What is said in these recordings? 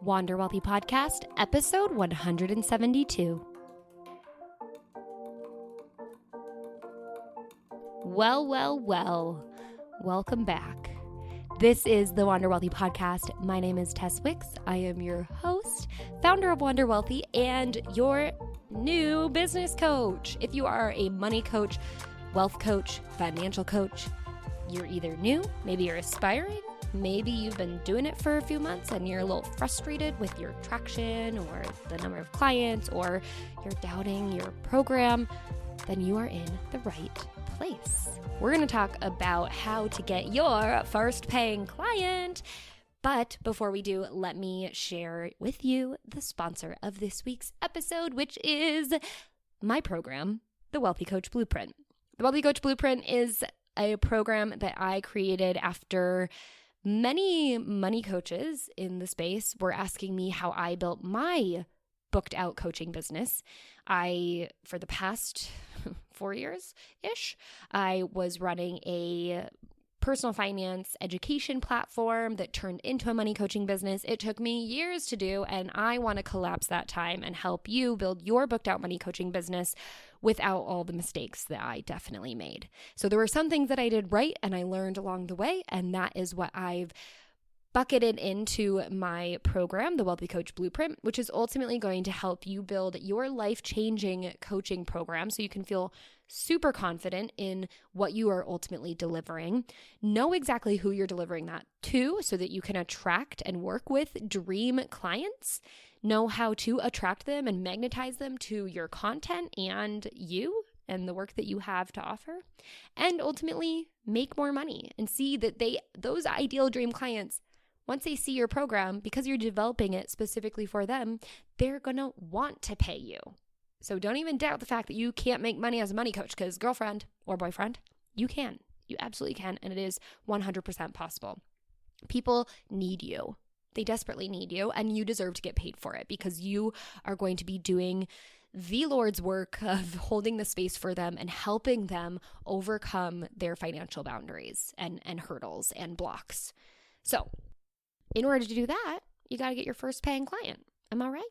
Wander Wealthy Podcast, episode 172. Well. Welcome back. This is the Wander Wealthy Podcast. My name is Tess Wicks. I am your host, founder of Wander Wealthy, and your new business coach. If you are a money coach, wealth coach, financial coach, you're either new, maybe you're aspiring, maybe you've been doing it for a few months and you're a little frustrated with your traction or the number of clients, or you're doubting your program, then you are in the right place. We're going to talk about how to get your first paying client. But before we do, let me share with you the sponsor of this week's episode, which is my program, the Wealthy Coach Blueprint. The Wealthy Coach Blueprint is a program that I created after many money coaches in the space were asking me how I built my booked out coaching business. For the past 4 years-ish, I was running a personal finance education platform that turned into a money coaching business. It took me years to do, and I want to collapse that time and help you build your booked out money coaching business without all the mistakes that I definitely made. So there were some things that I did right and I learned along the way, and that is what I've bucketed into my program, the Wealthy Coach Blueprint, which is ultimately going to help you build your life-changing coaching program so you can feel super confident in what you are ultimately delivering. Know exactly who you're delivering that to so that you can attract and work with dream clients. Know how to attract them and magnetize them to your content and you and the work that you have to offer. And ultimately, make more money and see that those ideal dream clients, once they see your program, because you're developing it specifically for them, they're going to want to pay you. So don't even doubt the fact that you can't make money as a money coach, because girlfriend or boyfriend, you can. You absolutely can, and it is 100% possible. People need you. They desperately need you, and you deserve to get paid for it because you are going to be doing the Lord's work of holding the space for them and helping them overcome their financial boundaries and hurdles and blocks. So in order to do that, you got to get your first paying client. Am I right?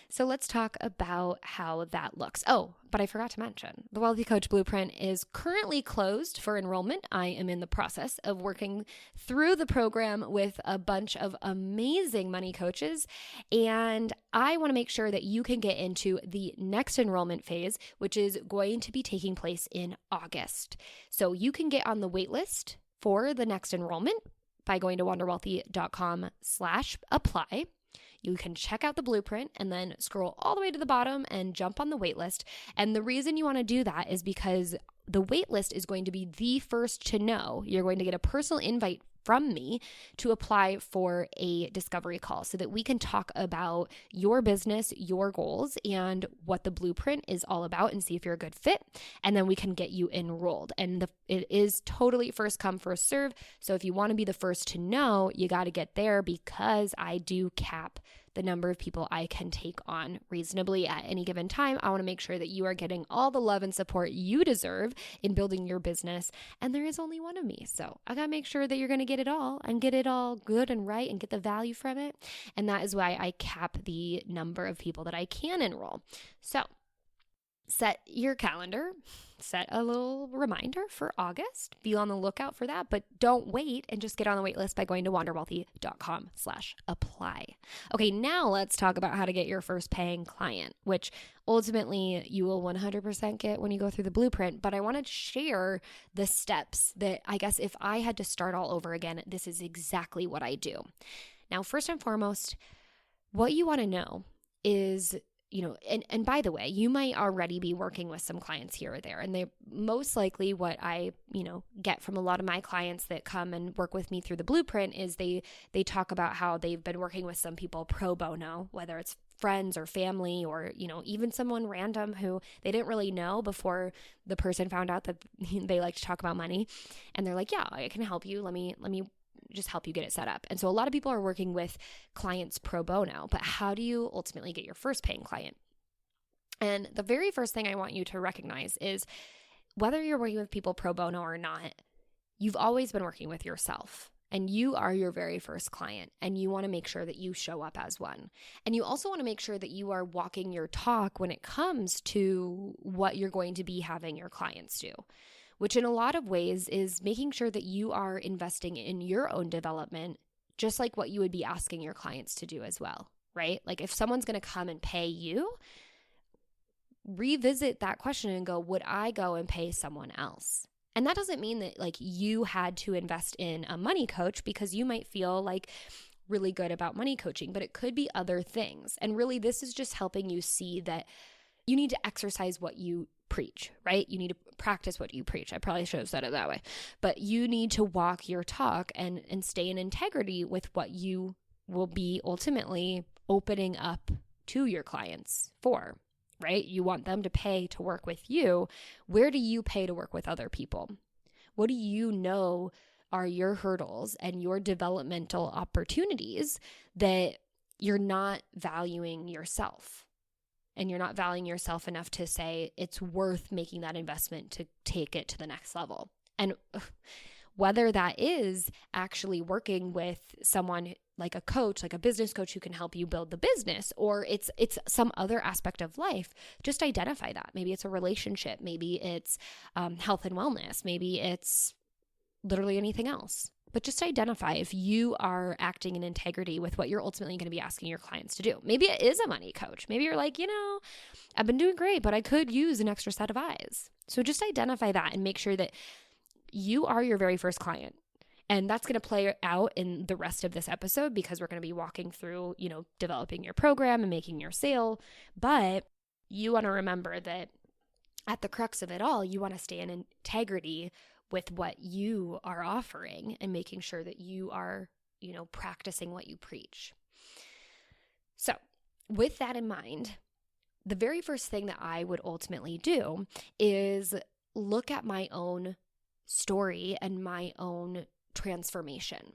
So let's talk about how that looks. Oh, but I forgot to mention, the Wealthy Coach Blueprint is currently closed for enrollment. I am in the process of working through the program with a bunch of amazing money coaches, and I want to make sure that you can get into the next enrollment phase, which is going to be taking place in August. So you can get on the wait list for the next enrollment by going to wanderwealthy.com/apply. You can check out the blueprint and then scroll all the way to the bottom and jump on the wait list. And the reason you want to do that is because the wait list is going to be the first to know. You're going to get a personal invite from me to apply for a discovery call so that we can talk about your business, your goals, and what the blueprint is all about and see if you're a good fit. And then we can get you enrolled. And it is totally first come, first serve. So if you want to be the first to know, you got to get there because I do cap the number of people I can take on reasonably at any given time. I want to make sure that you are getting all the love and support you deserve in building your business. And there is only one of me. So I got to make sure that you're going to get it all and get it all good and right and get the value from it. And that is why I cap the number of people that I can enroll. So set your calendar, set a little reminder for August. Be on the lookout for that, but don't wait and just get on the wait list by going to wanderwealthy.com/apply. Okay, now let's talk about how to get your first paying client, which ultimately you will 100% get when you go through the blueprint. But I want to share the steps that I guess if I had to start all over again, this is exactly what I do. Now, first and foremost, what you want to know is, and by the way, you might already be working with some clients here or there. And they most likely what I, get from a lot of my clients that come and work with me through the blueprint is they talk about how they've been working with some people pro bono, whether it's friends or family or, even someone random who they didn't really know before the person found out that they like to talk about money. And they're like, yeah, I can help you. Let me just help you get it set up. And so a lot of people are working with clients pro bono, but how do you ultimately get your first paying client? And the very first thing I want you to recognize is whether you're working with people pro bono or not, you've always been working with yourself. and you are your very first client, and you want to make sure that you show up as one. And you also want to make sure that you are walking your talk when it comes to what you're going to be having your clients do, which in a lot of ways is making sure that you are investing in your own development, just like what you would be asking your clients to do as well, right? Like if someone's going to come and pay you, revisit that question and go, would I go and pay someone else? And that doesn't mean that like you had to invest in a money coach, because you might feel like really good about money coaching, but it could be other things. And really, this is just helping you see that you need to exercise what you preach, right? You need to practice what you preach. I probably should have said it that way, but you need to walk your talk and stay in integrity with what you will be ultimately opening up to your clients for, right? You want them to pay to work with you. Where do you pay to work with other people? What do you know are your hurdles and your developmental opportunities that you're not valuing yourself? And you're not valuing yourself enough to say it's worth making that investment to take it to the next level. And whether that is actually working with someone like a coach, like a business coach who can help you build the business, or it's some other aspect of life, just identify that. Maybe it's a relationship, maybe it's health and wellness, maybe it's literally anything else. But just identify if you are acting in integrity with what you're ultimately going to be asking your clients to do. Maybe it is a money coach. Maybe you're like, I've been doing great, but I could use an extra set of eyes. So just identify that and make sure that you are your very first client. And that's going to play out in the rest of this episode, because we're going to be walking through, developing your program and making your sale. But you want to remember that at the crux of it all, you want to stay in integrity with what you are offering and making sure that you are, practicing what you preach. So with that in mind, the very first thing that I would ultimately do is look at my own story and my own transformation,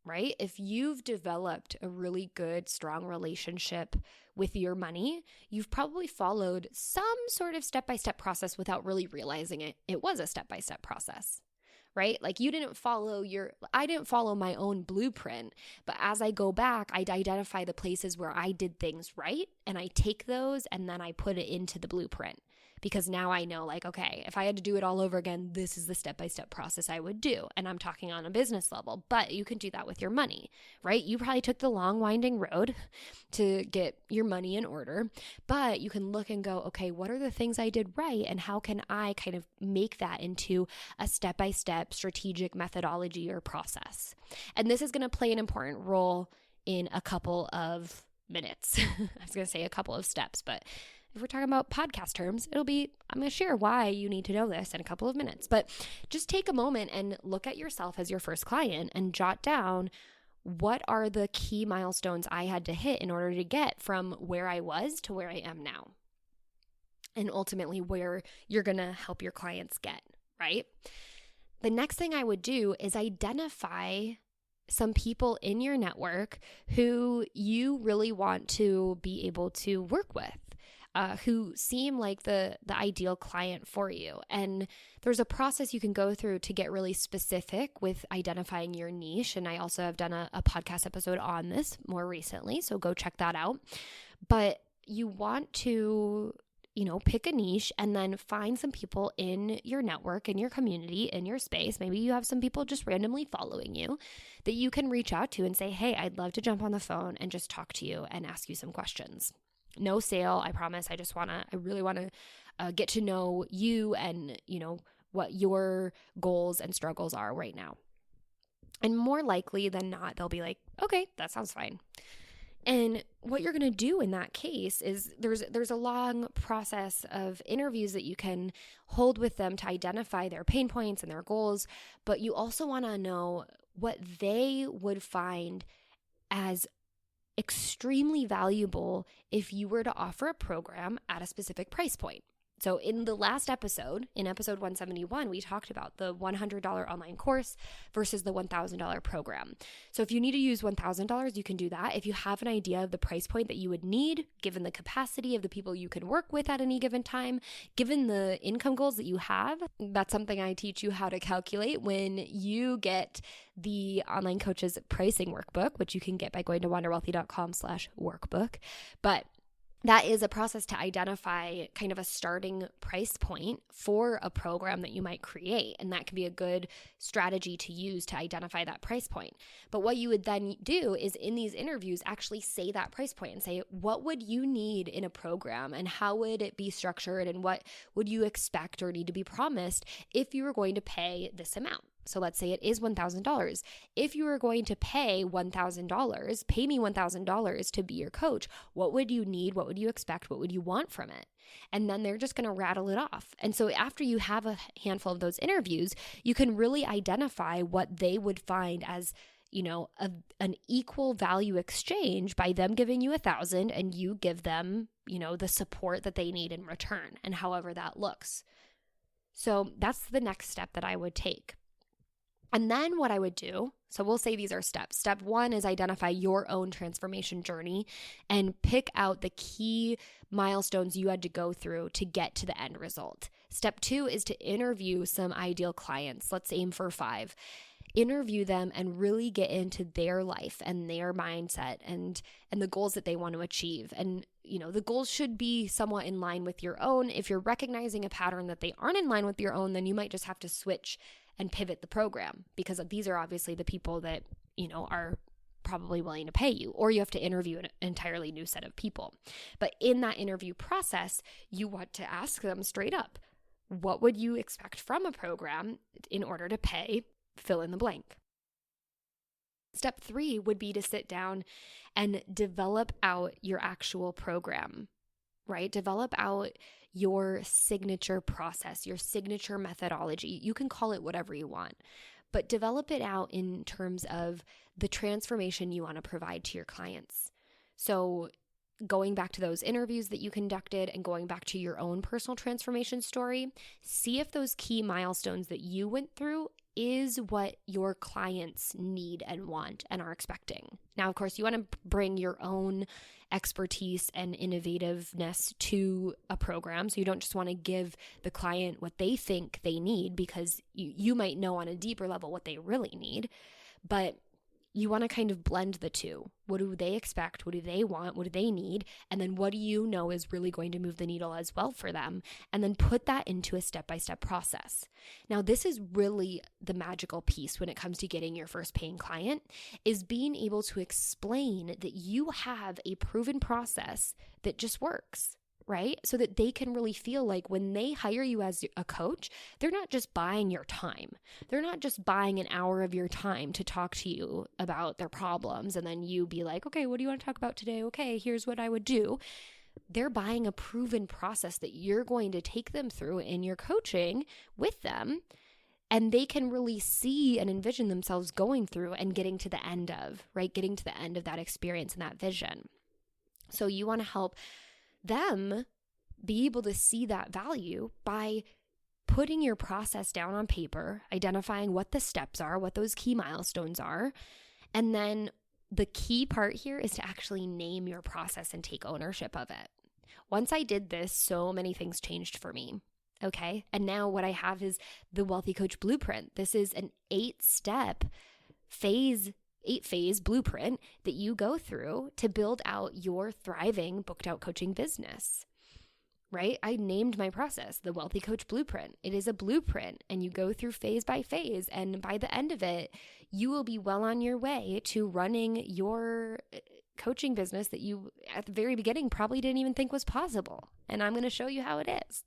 right? If you've developed a really good, strong relationship with your money, you've probably followed some sort of step-by-step process without really realizing it was a step-by-step process, right? Like I didn't follow my own blueprint, but as I go back, I identify the places where I did things right, and I take those and then I put it into the blueprint. Because now I know, like, okay, if I had to do it all over again, this is the step-by-step process I would do. And I'm talking on a business level, but you can do that with your money, right? You probably took the long, winding road to get your money in order, but you can look and go, okay, what are the things I did right? And how can I kind of make that into a step-by-step strategic methodology or process? And this is going to play an important role in a couple of minutes. I was going to say a couple of steps, but if we're talking about podcast terms, I'm going to share why you need to know this in a couple of minutes. But just take a moment and look at yourself as your first client and jot down, what are the key milestones I had to hit in order to get from where I was to where I am now? And ultimately where you're going to help your clients get, right? The next thing I would do is identify some people in your network who you really want to be able to work with. Who seem like the ideal client for you. And there's a process you can go through to get really specific with identifying your niche. And I also have done a podcast episode on this more recently, so go check that out. But you want to, pick a niche and then find some people in your network, in your community, in your space. Maybe you have some people just randomly following you that you can reach out to and say, hey, I'd love to jump on the phone and just talk to you and ask you some questions. No sale, I promise. I really want to get to know you and, what your goals and struggles are right now. And more likely than not, they'll be like, okay, that sounds fine. And what you're going to do in that case is there's a long process of interviews that you can hold with them to identify their pain points and their goals, but you also want to know what they would find as extremely valuable if you were to offer a program at a specific price point. So in the last episode, in episode 171, we talked about the $100 online course versus the $1,000 program. So if you need to use $1,000, you can do that. If you have an idea of the price point that you would need, given the capacity of the people you can work with at any given time, given the income goals that you have, that's something I teach you how to calculate when you get the Online Coaches Pricing Workbook, which you can get by going to wanderwealthy.com/workbook. But that is a process to identify kind of a starting price point for a program that you might create. And that can be a good strategy to use to identify that price point. But what you would then do is in these interviews, actually say that price point and say, what would you need in a program and how would it be structured and what would you expect or need to be promised if you were going to pay this amount? So let's say it is $1,000. If you were going to pay $1,000, pay me $1,000 to be your coach, what would you need? What would you expect? What would you want from it? And then they're just going to rattle it off. And so after you have a handful of those interviews, you can really identify what they would find as, an equal value exchange by them giving you $1,000 and you give them, the support that they need in return, and however that looks. So that's the next step that I would take. And then what I would do, so we'll say these are steps. Step 1 is identify your own transformation journey and pick out the key milestones you had to go through to get to the end result. Step 2 is to interview some ideal clients. Let's aim for 5. Interview them and really get into their life and their mindset and the goals that they want to achieve. And, the goals should be somewhat in line with your own. If you're recognizing a pattern that they aren't in line with your own, then you might just have to switch and pivot the program, because these are obviously the people that, are probably willing to pay you, or you have to interview an entirely new set of people. But in that interview process, you want to ask them straight up, what would you expect from a program in order to pay, fill in the blank. Step 3 would be to sit down and develop out your actual program, right? Develop out your signature process, your signature methodology. You can call it whatever you want, but develop it out in terms of the transformation you want to provide to your clients. So going back to those interviews that you conducted and going back to your own personal transformation story, see if those key milestones that you went through is what your clients need and want and are expecting. Now, of course, you want to bring your own expertise and innovativeness to a program. So you don't just want to give the client what they think they need, because you might know on a deeper level what they really need, but you want to kind of blend the two. What do they expect? What do they want? What do they need? And then what do you know is really going to move the needle as well for them? And then put that into a step-by-step process. Now, this is really the magical piece when it comes to getting your first paying client, is being able to explain that you have a proven process that just works, right? So that they can really feel like when they hire you as a coach, they're not just buying your time. They're not just buying an hour of your time to talk to you about their problems and then you be like, okay, what do you want to talk about today? Okay, here's what I would do. They're buying a proven process that you're going to take them through in your coaching with them, and they can really see and envision themselves going through and getting to the end of, right? Getting to the end of that experience and that vision. So you want to help them be able to see that value by putting your process down on paper, identifying what the steps are, what those key milestones are. And then the key part here is to actually name your process and take ownership of it. Once I did this, so many things changed for me. Okay. And now what I have is the Wealthy Coach Blueprint. This is an 8-step eight-phase blueprint that you go through to build out your thriving booked out coaching business, right? I named my process the Wealthy Coach Blueprint. It is a blueprint, and you go through phase by phase. And by the end of it, you will be well on your way to running your coaching business that you at the very beginning probably didn't even think was possible. And I'm going to show you how it is.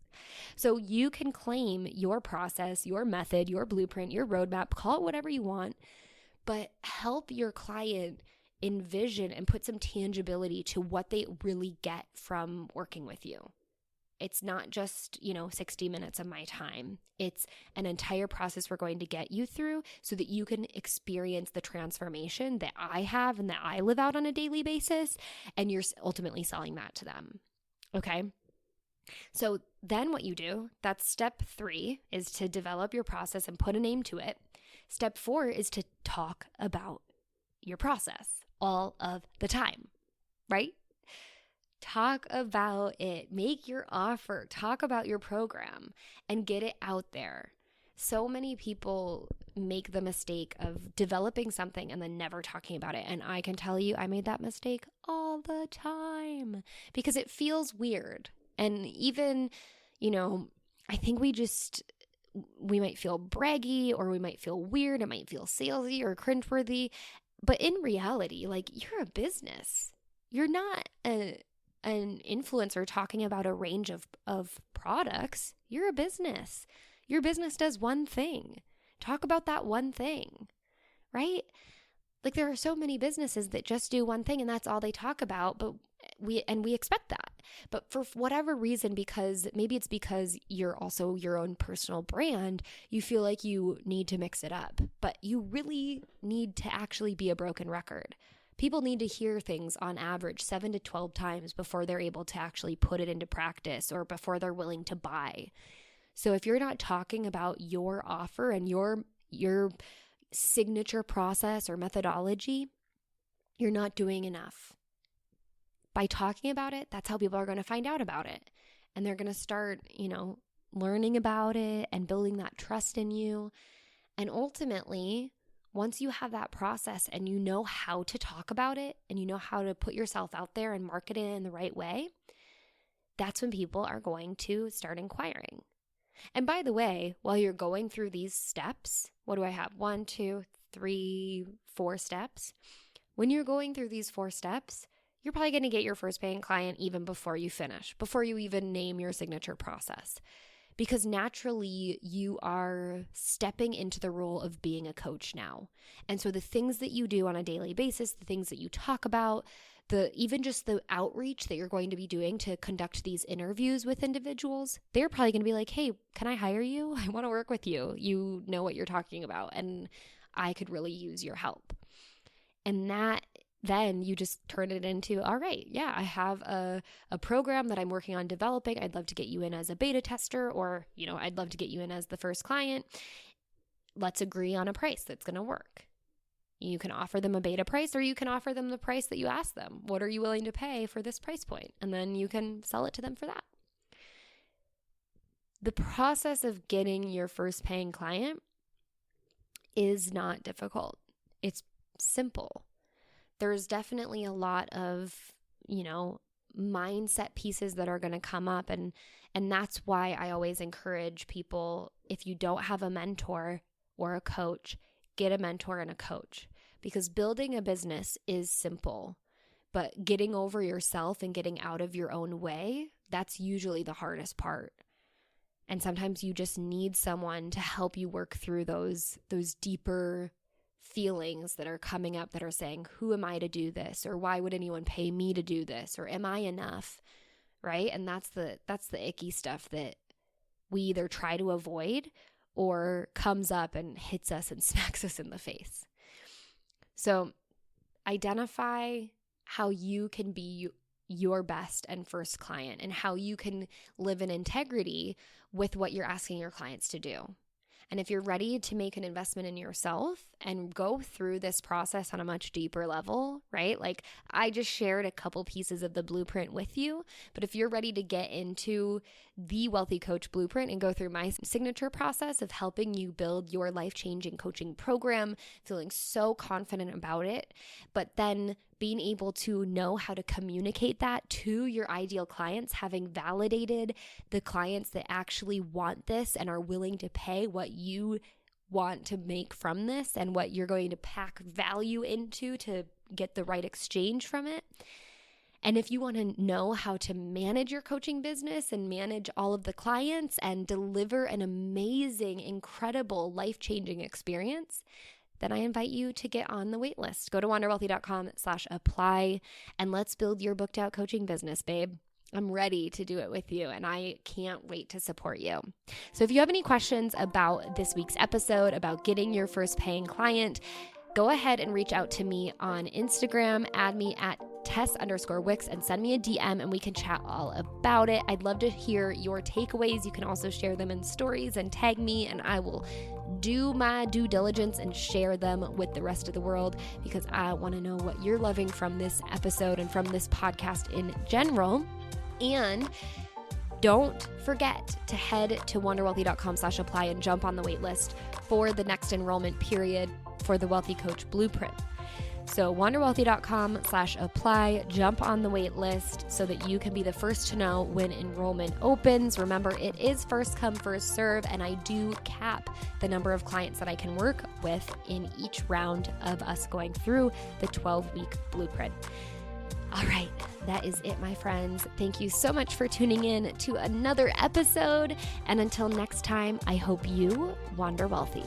So you can claim your process, your method, your blueprint, your roadmap, call it whatever you want, but help your client envision and put some tangibility to what they really get from working with you. It's not just, 60 minutes of my time. It's an entire process we're going to get you through so that you can experience the transformation that I have and that I live out on a daily basis, and you're ultimately selling that to them. Okay? So then what you do, that's step 3, is to develop your process and put a name to it. Step 4 is to talk about your process all of the time, right? Talk about it, make your offer, talk about your program, and get it out there. So many people make the mistake of developing something and then never talking about it. And I can tell you, I made that mistake all the time because it feels weird. And even, I think we might feel braggy, or we might feel weird. It might feel salesy or cringeworthy. But in reality, like, you're a business. You're not an influencer talking about a range of products. You're a business. Your business does one thing. Talk about that one thing, right? Like, there are so many businesses that just do one thing and that's all they talk about, but we expect that. But for whatever reason, because you're also your own personal brand, you feel like you need to mix it up. But you really need to actually be a broken record. People need to hear things on average 7 to 12 times before they're able to actually put it into practice or before they're willing to buy. So if you're not talking about your offer and your signature process or methodology, you're not doing enough. By talking about it, that's how people are going to find out about it. And they're going to start, learning about it and building that trust in you. And ultimately, once you have that process and you know how to talk about it and you know how to put yourself out there and market it in the right way, that's when people are going to start inquiring. And by the way, while you're going through these steps, what do I have? 1, 2, 3, 4 steps. When you're going through these 4 steps, you're probably going to get your first paying client even before you finish, before you even name your signature process. Because naturally, you are stepping into the role of being a coach now. And so the things that you do on a daily basis, the things that you talk about, even just the outreach that you're going to be doing to conduct these interviews with individuals, they're probably going to be like, hey, can I hire you? I want to work with you. You know what you're talking about, and I could really use your help. And then you just turn it into, all right, yeah, I have a program that I'm working on developing. I'd love to get you in as a beta tester, or, I'd love to get you in as the first client. Let's agree on a price that's going to work. You can offer them a beta price, or you can offer them the price that you ask them. What are you willing to pay for this price point? And then you can sell it to them for that. The process of getting your first paying client is not difficult. It's simple. There's definitely a lot of, mindset pieces that are going to come up. And that's why I always encourage people, if you don't have a mentor or a coach, get a mentor and a coach. Because building a business is simple, but getting over yourself and getting out of your own way, that's usually the hardest part. And sometimes you just need someone to help you work through those deeper feelings that are coming up that are saying, who am I to do this? Or why would anyone pay me to do this? Or am I enough? Right? And that's the icky stuff that we either try to avoid or comes up and hits us and smacks us in the face. So identify how you can be your best and first client and how you can live in integrity with what you're asking your clients to do. And if you're ready to make an investment in yourself and go through this process on a much deeper level, right? Like, I just shared a couple pieces of the blueprint with you, but if you're ready to get into the Wealthy Coach Blueprint and go through my signature process of helping you build your life-changing coaching program, feeling so confident about it, but then being able to know how to communicate that to your ideal clients, having validated the clients that actually want this and are willing to pay what you want to make from this and what you're going to pack value into to get the right exchange from it. And if you want to know how to manage your coaching business and manage all of the clients and deliver an amazing, incredible, life-changing experience, then I invite you to get on the waitlist. Go to wanderwealthy.com/apply and let's build your booked out coaching business, babe. I'm ready to do it with you, and I can't wait to support you. So if you have any questions about this week's episode, about getting your first paying client, go ahead and reach out to me on Instagram. Add me at Tess_Wicks and send me a DM and we can chat all about it. I'd love to hear your takeaways. You can also share them in stories and tag me, and I will do my due diligence and share them with the rest of the world, because I want to know what you're loving from this episode and from this podcast in general. And don't forget to head to wanderwealthy.com/apply and jump on the waitlist for the next enrollment period for the Wealthy Coach Blueprint. So wanderwealthy.com/apply, jump on the wait list so that you can be the first to know when enrollment opens. Remember, it is first come, first serve, and I do cap the number of clients that I can work with in each round of us going through the 12-week blueprint. All right, that is it, my friends. Thank you so much for tuning in to another episode. And until next time, I hope you wander wealthy.